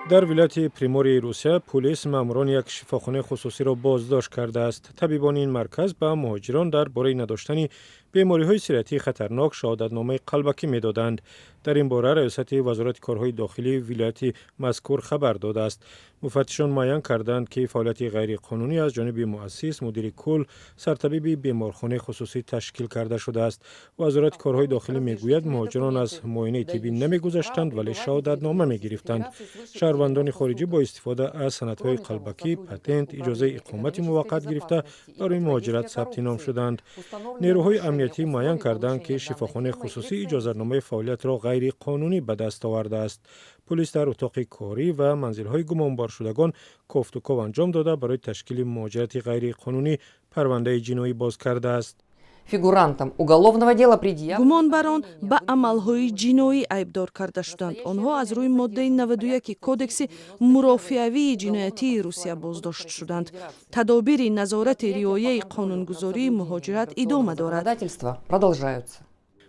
در ولایت پریموری روسیه پلیس ماموران یک شفاخانه خصوصی را بازداشت کرده است. طبیبان این مرکز به مهاجران درباره نداشتن بیماری‌های سیرتی خطرناک شهادتنامه قلبکی می‌دادند. در این باره ریاست وزارت کارهای داخلی ولایت مذکور خبر داده است. مفتشان معین کردند که فعالیت غیرقانونی از جانب مؤسس مدیر کل سرطبیب بیمارخانه خصوصی تشکیل کرده شده است. وزارت کارهای داخلی میگوید مهاجران از معاینه طبی نمی‌گذشتند ولی شهادتنامه می‌گرفتند. شهروندان خارجی با استفاده از سندهای قلبکی، پتنت، اجازه اقامت موقت گرفته برای مهاجرت ثبت نام شدند. نیروهای امنیتی معین کردند که شفاخانه خصوصی اجازهنامه فعالیت را غیر قانونی به دست آورده است. پلیس در اتاق کاری و منزل‌های گمانبار شدگان کافت و کاو انجام داده برای تشکیل مهاجرت غیر قانونی پرونده جنایی باز کرده است. гумонбарон ба амалҳои ҷиноӣ айбдор карда шуданд. онҳо аз рӯи моддаи 91 кодекси мурофиавии ҷиноятии Русия боздошт шуданд. тадобири назорати риояи қонунгузории муҳоҷират идома дорад.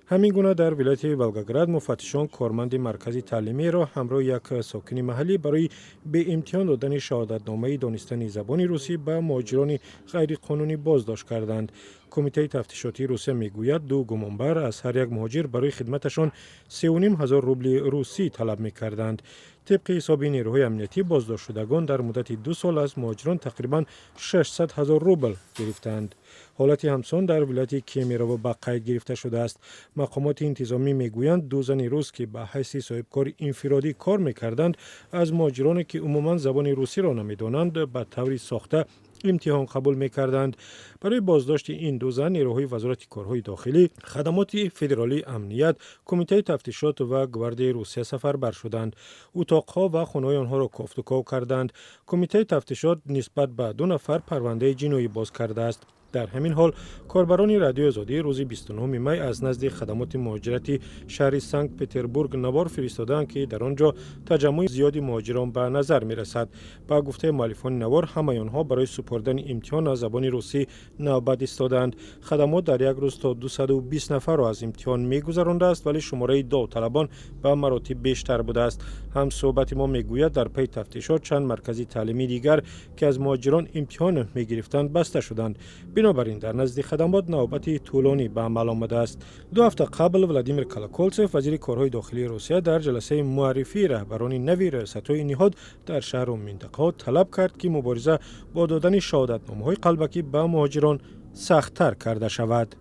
همین گونه در ولایت ولگاگراد مفتشان کارمند مرکز تعلیمی را همراه یک ساکن محلی برای به امتحان دادن شهادتنامه دانستن زبان روسی به مهاجران غیر قانونی بازداشت کردند. کمیته تفتیشاتی روسیه میگوید دو گمانبر از هر یک مهاجر برای خدمتشان 3,500 روبل روسی طلب میکردند. طبق حساب نیروهای امنیتی بازداشت شدگان در مدت 2 سال از مهاجران تقریبا 600,000 روبل گرفتند. حالت همسان در ولایت کیمیرو به قید گرفته شده است. مقامات انتظامی میگویند دو زن روس که به حیث صاحبکار انفرادی کار میکردند از مهاجرانی که عموما زبان روسی را نمیدانند به طور ساخته امتحان قبول می‌کردند. برای بازداشت این دو زن نیروهای وزارت کارهای داخلی، خدمات فدرالی امنیت، کمیته تفتیشات و گواردی روسیه سفربر شدند. اتاق‌ها و خانه‌های آنها را کافت و کاو کردند. کمیته تفتیشات نسبت به 2 نفر پرونده جنایی باز کرده است. در همین حال کاربران رادیو آزادی روز 29 می از نزد خدمات مهاجرتی شهر سنت پتربورگ نوار فرستادند که در آنجا تجمع زیادی مهاجران به نظر می رسد. با گفته مؤلفان نوار همه آنها برای سپردن امتحان از زبان روسی نوبت ایستادند. خدمات در یک روز تا 220 نفر را از امتحان می گذرانده است ولی شماره داوطلبان به مراتب بیشتر بوده است. هم صحبت ما میگوید در پی تفتیشات چند مرکز تعلیمی دیگر که از مهاجران امتحان می گرفتند بسته شدند. بنابراین در نزد خدمات نوبت طولانی به عمل آمده است. 2 هفته قبل ولادیمیر کالاکولتسف وزیر کارهای داخلی روسیه در جلسه معرفی رهبران نوی ریاست‌های نهاد در شهر و منطقه طلب کرد که مبارزه با دادن شهادتنامه‌های قلبکی به مهاجران سخت‌تر کرده شود.